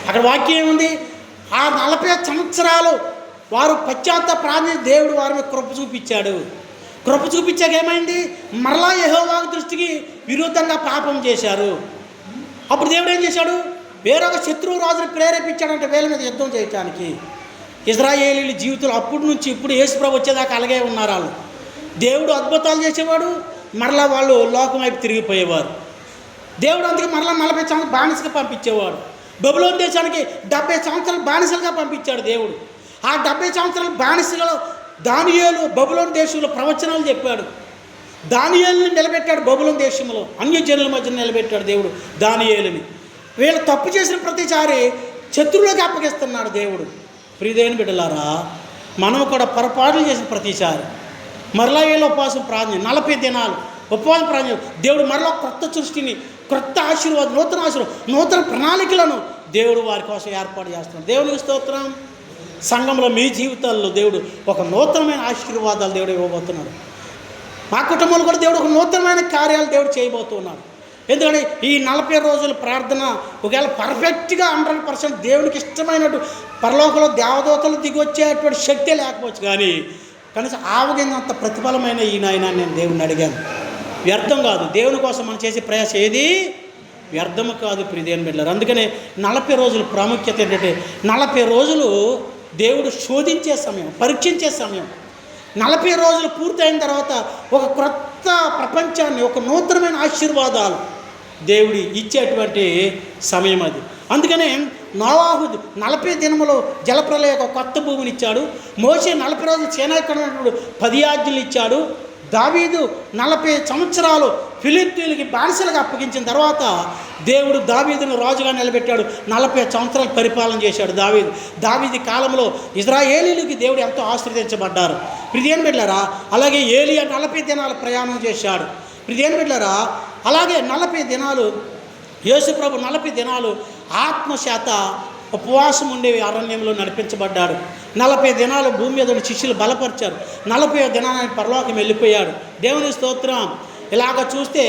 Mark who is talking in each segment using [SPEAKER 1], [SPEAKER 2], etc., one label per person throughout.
[SPEAKER 1] అక్కడ వాక్యం ఏముంది? ఆ 40 సంవత్సరాలు వారు పశ్చాత్తాపడి దేవుడు వారి మీద కృప చూపించాడు. కృప చూపించాక ఏమైంది? మరలా యెహోవా దృష్టికి విరుద్ధంగా పాపం చేశారు. అప్పుడు దేవుడు ఏం చేశాడు? వేరొక శత్రువు రాజుని ప్రేరేపించాడంటే వీళ్ళ మీద యుద్ధం చేయటానికి. ఇజ్రాయేలీల జీవితంలో అప్పటి నుంచి ఇప్పుడు యేసుప్రభు వచ్చేదాకా అలాగే ఉన్నారు వాళ్ళు. దేవుడు అద్భుతాలు చేసేవాడు, మరలా వాళ్ళు లోకం వైపు తిరిగిపోయేవారు. దేవుడు అందుకే మరలా 40 సంవత్సరాలు బానిసగా పంపించేవాడు. బబులోను దేశానికి 70 సంవత్సరాలు బానిసలుగా పంపించాడు దేవుడు. ఆ 70 సంవత్సరాల బానిసలో దానియేలు బబులోను దేశంలో ప్రవచనాలు చెప్పాడు. దానియేలుని నిలబెట్టాడు. బబులోను దేశంలో అన్యజనుల మధ్య నిలబెట్టాడు దేవుడు దానియేలుని. వీళ్ళు తప్పు చేసిన ప్రతిసారి శత్రువులకు అప్పగిస్తున్నాడు దేవుడు. ప్రియమైన బిడ్డలారా, మనం కూడా పొరపాట్లు చేసిన ప్రతిసారి మరలా వీళ్ళు ఉపవాసం ప్రార్థన 40 దినాలు ఉపవాసం ప్రార్థన దేవుడు మరలా కొత్త సృష్టిని, కొత్త ఆశీర్వాదం, నూతన ఆశీర్వాదం, నూతన ప్రణాళికలను దేవుడు వారి కోసం ఏర్పాటు చేస్తున్నాడు. దేవునికి స్తోత్రం. సంఘంలో మీ జీవితాల్లో దేవుడు ఒక నూతనమైన ఆశీర్వాదాలు దేవుడు ఇవ్వబోతున్నాడు. మా కుటుంబంలో కూడా దేవుడు ఒక నూతనమైన కార్యాలు దేవుడు చేయబోతున్నాడు. ఎందుకంటే ఈ 40 రోజుల ప్రార్థన ఒకవేళ పర్ఫెక్ట్గా 100% దేవునికి ఇష్టమైనట్టు పరలోకంలో దేవదూతలు దిగి వచ్చేటువంటి శక్తి లేకపోవచ్చు, కానీ కనీసం ఆవగిందంత ప్రతిఫలమైన ఈ నాయన నేను దేవుడిని అడిగాను. వ్యర్థం కాదు. దేవుని కోసం మనం చేసే ప్రయాస ఏది వ్యర్థము కాదు ప్రియమైన బిడ్డలారా. అందుకనే 40 రోజుల ప్రాముఖ్యత ఏంటంటే 40 రోజులు దేవుడు శోధించే సమయం, పరీక్షించే సమయం. 40 రోజులు పూర్తయిన తర్వాత ఒక క్రొత్త ప్రపంచాన్ని, ఒక నూతనమైన ఆశీర్వాదాలు దేవుడి ఇచ్చేటువంటి సమయం అది. అందుకనే నోవాహు 40 దినములో జలప్రలయ ఒక కొత్త భూమిని ఇచ్చాడు. మోషే 40 రోజులు సేనాధిపతి 10 ఆజ్ఞలు ఇచ్చాడు. దావీదు 40 సంవత్సరాలు ఫిలిష్తీయులకి బానిసలుగా అప్పగించిన తర్వాత దేవుడు దావీదును రాజుగా నిలబెట్టాడు. 40 సంవత్సరాలు పరిపాలన చేశాడు దావీదు కాలంలో ఇజ్రాయేలీలకి దేవుడు ఎంతో ఆశీర్వదించబడ్డారు. ప్రియమైన బిడ్డలారా, అలాగే ఏలియా 40 దినాలు ప్రయాణం చేశాడు. ప్రియమైన బిడ్డలారా, అలాగే 40 దినాలు యేసుప్రభు 40 దినాలు ఆత్మశాత ఉపవాసం ఉండేవి అరణ్యంలో నడిపించబడ్డాడు. 40 దినాలు భూమి మీద శిష్యులు బలపరిచారు. 40వ దినాన్ని పరలోకం వెళ్ళిపోయాడు. దేవుని స్తోత్రం. ఇలాగ చూస్తే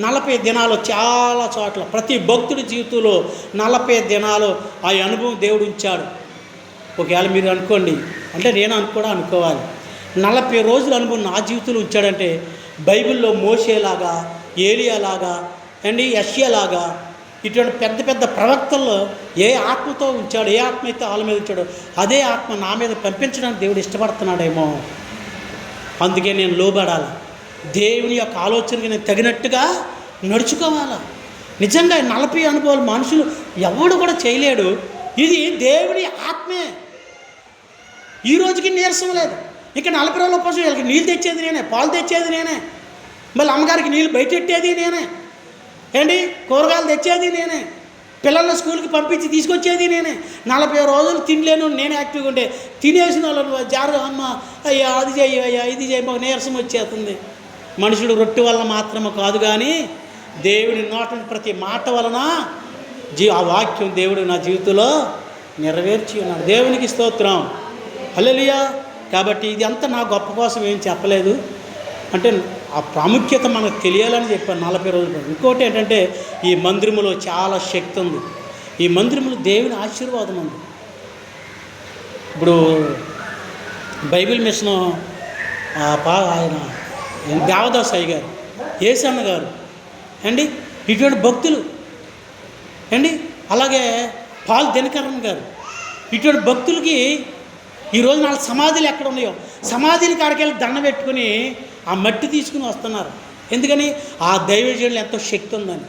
[SPEAKER 1] 40 దినాలు చాలా చోట్ల ప్రతి భక్తుడి జీవితంలో 40 దినాలు ఆ అనుభవం దేవుడు ఉంచాడు. ఒకవేళ మీరు అనుకోండి, అంటే నేను కూడా అనుకోవాలి, 40 రోజుల అనుభవం నా జీవితంలో ఉంచాడంటే బైబిల్లో మోషేలాగా, ఏలియాలాగా అండ్ యెషయాలాగా ఇటువంటి పెద్ద పెద్ద ప్రవక్తల్లో ఏ ఆత్మతో ఉంచాడు, ఏ ఆత్మ అయితే వాళ్ళ మీద ఉంచాడో అదే ఆత్మ నా మీద పంపించడానికి దేవుడు ఇష్టపడుతున్నాడేమో. అందుకే నేను లోబడాలి. దేవుని యొక్క ఆలోచనకి నేను తగినట్టుగా నడుచుకోవాలా. నిజంగా 40 అనుభవాలు మనుషులు ఎవడు కూడా చేయలేడు. ఇది దేవుని ఆత్మే. ఈ రోజుకి నీరసం లేదు. ఇక 40 రోజుల కోసం వీళ్ళకి నీళ్ళు తెచ్చేది నేనే, పాలు తెచ్చేది నేనే, మళ్ళీ అమ్మగారికి నీళ్ళు బయటెట్టేది నేనే, ఏంటి కూరగాయలు తెచ్చేది నేనే, పిల్లల్ని స్కూల్కి పంపించి తీసుకొచ్చేది నేనే. 40 రోజులు తినలేను నేను యాక్టివ్గా ఉంటే తినేసిన వాళ్ళు జాగ్రత్త, అమ్మ అయ్యా అది చెయ్యి, అయ్యా ఇది చెయ్యి, మాకు నీరసం వచ్చేస్తుంది. మనుషుడు రొట్టె వలన మాత్రమే కాదు, కానీ దేవుడి నోట ప్రతి మాట వలన ఆ వాక్యం దేవుడు నా జీవితంలో నెరవేర్చి ఉన్నాడు. దేవునికి స్తోత్రం. హల్లెలూయా. కాబట్టి ఇది అంతా నా గొప్ప కోసం ఏం చెప్పలేదు, అంటే ఆ ప్రాముఖ్యత మనకు తెలియాలని చెప్పాను 40 రోజులు. ఇంకోటి ఏంటంటే ఈ మందిరములో చాలా శక్తి ఉంది. ఈ మందిరములో దేవుని ఆశీర్వాదం ఉంది. ఇప్పుడు బైబిల్ మిషన్ ఆయన దేవదాస్ అయ్య గారు, ఏసన్న గారు అండి, ఇటువంటి భక్తులు అండి, అలాగే పాల్ దినకరన్ గారు, ఇటువంటి భక్తులకి ఈరోజు 4 సమాధులు ఎక్కడ ఉన్నాయో సమాధుల కాడికి వెళ్ళి దండం పెట్టుకుని ఆ మట్టి తీసుకుని వస్తున్నారు. ఎందుకని? ఆ దైవజనులు ఎంతో శక్తి ఉందని.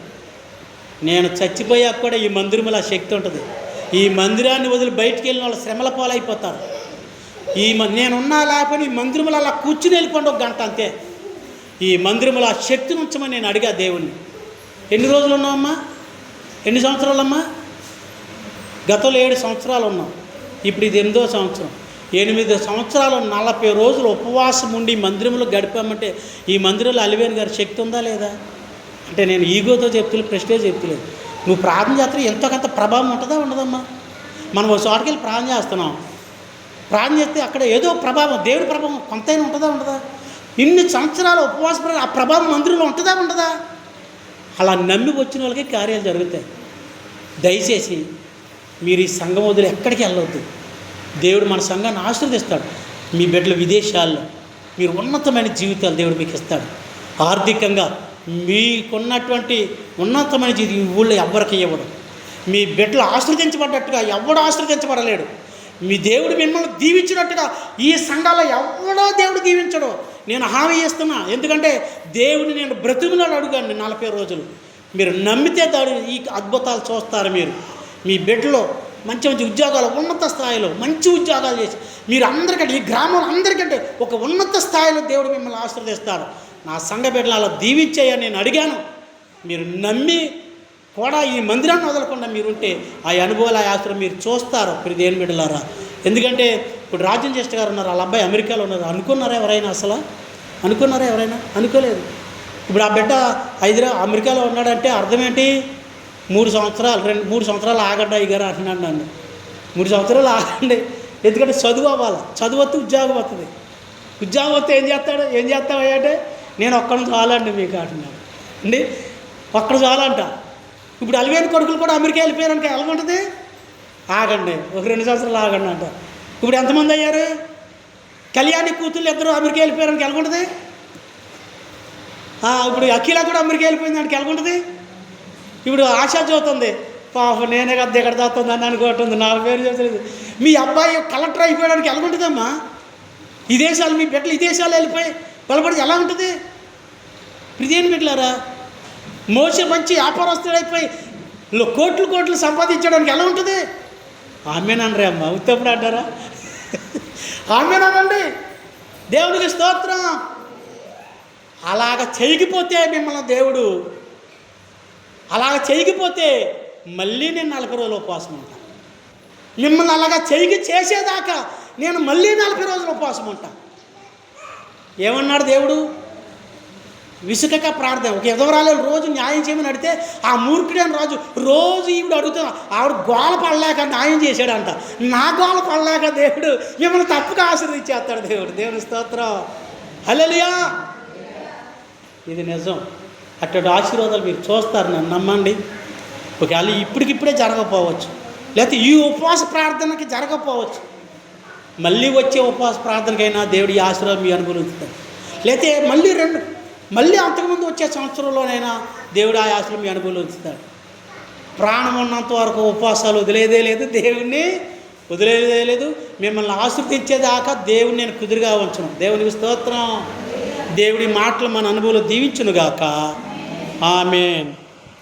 [SPEAKER 1] నేను చచ్చిపోయాక కూడా ఈ మందిరంలో ఆ శక్తి ఉంటుంది. ఈ మందిరాన్ని వదిలి బయటికి వెళ్ళిన వాళ్ళు శ్రమల పాలైపోతారు. నేనున్నా లేకపోతే ఈ మందిరంలో అలా కూర్చుని వెళ్ళిపోండి 1 గంట అంతే. ఈ మందిరంలో ఆ శక్తిని ఉంచమని నేను అడిగా దేవుణ్ణి. ఎన్ని రోజులు ఉన్నామమ్మా? ఎన్ని సంవత్సరాలమ్మా? గతంలో 7 సంవత్సరాలు ఉన్నాం. ఇప్పుడు ఇది 8వ సంవత్సరం. 8 సంవత్సరాలు 40 రోజులు ఉపవాసం ఉండి మందిరంలో గడిపామంటే ఈ మందిరంలో అలివేలు గారి శక్తి ఉందా లేదా? అంటే నేను ఈగోతో చెప్తలేదు, ప్రెస్టేజ్ చెప్తలేదు. నువ్వు ప్రార్థన చేస్తే ఎంతోకంత ప్రభావం ఉంటుందా ఉండదమ్మా? మనం ఒక చోటుకి వెళ్ళి ప్రార్థన చేస్తున్నాం, ప్రార్థన చేస్తే అక్కడ ఏదో ప్రభావం, దేవుడి ప్రభావం కొంతైనా ఉంటుందా ఉండదా? ఇన్ని సంవత్సరాలు ఉపవాసం ఆ ప్రభావం మందిరంలో ఉంటుందా ఉండదా? అలా నమ్మి వచ్చిన వాళ్ళకి కార్యాలు జరుగుతాయి. దయచేసి మీరు ఈ సంఘం వదిలి ఎక్కడికి వెళ్ళవద్దు. దేవుడు మన సంఘాన్ని ఆశీర్వదిస్తాడు. మీ బిడ్డలు విదేశాల్లో మీరు ఉన్నతమైన జీవితాలు దేవుడు మీకు ఇస్తాడు. ఆర్థికంగా మీకున్నటువంటి ఉన్నతమైన జీవితం ఈ ఊళ్ళో ఎవ్వరికి ఇవ్వడు. మీ బిడ్డలు ఆశీర్వదించబడ్డట్టుగా ఎవడు ఆశీర్వదించబడలేడు. మీ దేవుడు మిమ్మల్ని దీవించినట్టుగా ఈ సంఘాల్లో ఎవడో దేవుడు దీవించడు. నేను హామీ ఇస్తున్నా. ఎందుకంటే దేవుడిని నేను బ్రతిమలాడు అడుగాను 40 రోజులు. మీరు నమ్మితే దాడు ఈ అద్భుతాలు చూస్తారు. మీరు మీ బిడ్డలో మంచి మంచి ఉద్యోగాలు, ఉన్నత స్థాయిలో మంచి ఉద్యోగాలు చేసి మీరు అందరికంటే, ఈ గ్రామంలో అందరికంటే ఒక ఉన్నత స్థాయిలో దేవుడు మిమ్మల్ని ఆశీర్వదిస్తాడు. నా సంఘ బిడ్డలు అలా దీవించాయని నేను అడిగాను. మీరు నమ్మి కూడా ఈ మందిరాన్ని వదలకుండా మీరుంటే ఆ అనుభవాలు, ఆ ఆశీర్వాదం మీరు చూస్తారు. ఇప్పుడు దేని బిడ్డలారా. ఎందుకంటే ఇప్పుడు రాజ్యం చేష్ట గారు ఉన్నారు, వాళ్ళ అబ్బాయి అమెరికాలో ఉన్నారు. అనుకున్నారా ఎవరైనా? అసలు అనుకున్నారా ఎవరైనా? అనుకోలేదు. ఇప్పుడు ఆ బిడ్డ అమెరికాలో ఉన్నాడంటే అర్థం ఏంటి? 3 సంవత్సరాలు ఆగండి అయ్యగారు అంటున్నాడు నన్ను. 3 సంవత్సరాలు ఆగండి. ఎందుకంటే చదువు అవ్వాలి. చదువు వస్తే ఉద్యోగం వస్తుంది. ఉద్యోగం వస్తే ఏం చేస్తావు అంటే నేను ఒక్కడిని చాలండి మీకు అంటున్నాడు అండి. ఒక్కడు చాలంట. ఇప్పుడు అలివేని కొడుకులు కూడా అమెరికా వెళ్ళిపోయారనుక ఎలాగుంటుంది? ఆగండి, ఒక 2 సంవత్సరాలు ఆగండి అంట. ఇప్పుడు ఎంతమంది అయ్యారు? కళ్యాణి కూతుళ్ళు 2 అమెరికా వెళ్ళిపోయారనుక ఎలాగుంటుంది? ఇప్పుడు అఖిల కూడా అమెరికా వెళ్ళిపోయింది దానికి ఎలాగుంటుంది? ఇప్పుడు ఆశా జ్యోతుంది, పాప నేనే కదా దగ్గర దాస్తుంది అని అనుకోవటుంది. నా పేరు చెప్పలేదు. మీ అబ్బాయి కలెక్టర్ అయిపోయడానికి ఎలాగుంటుందమ్మా? ఈ దేశాలు, మీ బిడ్డలు ఈ దేశాలు వెళ్ళిపోయి బలపడి ఎలా ఉంటుంది? ఇదేం బిడ్డలారా? మోసే మంచి వ్యాపారస్తుడైపోయి కోట్లు సంపాదించడానికి ఎలా ఉంటుంది? ఆమెనండ్రే అమ్మ, ఉత్తప్పుడు అంటారా? ఆమెనండి. దేవుడికి స్తోత్రం. అలాగ చేయకపోతే మిమ్మల్ని దేవుడు అలాగ చేయకపోతే మళ్ళీ నేను 40 రోజులు ఉపవాసం ఉంటా. మిమ్మల్ని అలాగా చేసేదాకా నేను మళ్ళీ 40 రోజులు ఉపవాసం ఉంటా. ఏమన్నాడు దేవుడు? విసుకక ప్రార్థన. ఒక ఎదవరాలు రోజు న్యాయం చేయమని అడిగితే ఆ మూర్ఖుడైన రాజు రోజు ఈవిడ అడుగుతున్నా, ఆవిడ గోల పడలేక న్యాయం చేశాడంట. నా గోల పడలేక దేవుడు మిమ్మల్ని తప్పుగా ఆశీర్వదించేస్తాడు దేవుడు. దేవుని స్తోత్రం. హల్లెలూయా. ఇది నిజం. అటువంటి ఆశీర్వాదాలు మీరు చూస్తారు. నన్ను నమ్మండి. ఒకవేళ ఇప్పటికిప్పుడే జరగకపోవచ్చు, లేకపోతే ఈ ఉపవాస ప్రార్థనకి జరగకపోవచ్చు. మళ్ళీ వచ్చే ఉపవాస ప్రార్థనకైనా దేవుడి ఆశీర్వాదం మీ అనుభవిస్తాడు. లేకపోతే మళ్ళీ అంతకుముందు వచ్చే సంవత్సరంలోనైనా దేవుడు ఆ ఆశీర్వాదం మీ అనుభవిస్తాడు. ప్రాణం ఉన్నంత వరకు ఉపవాసాలు వదిలేదే లేదు, దేవుణ్ణి వదిలేదే లేదు. మిమ్మల్ని ఆశీర్వదించేదాకా దేవుని నేను కుదురుగా ఉంచను. దేవునికి స్తోత్రం. దేవుడి మాటలు మన అనుభవంలో దీవించునుగాక. ఆమేన్.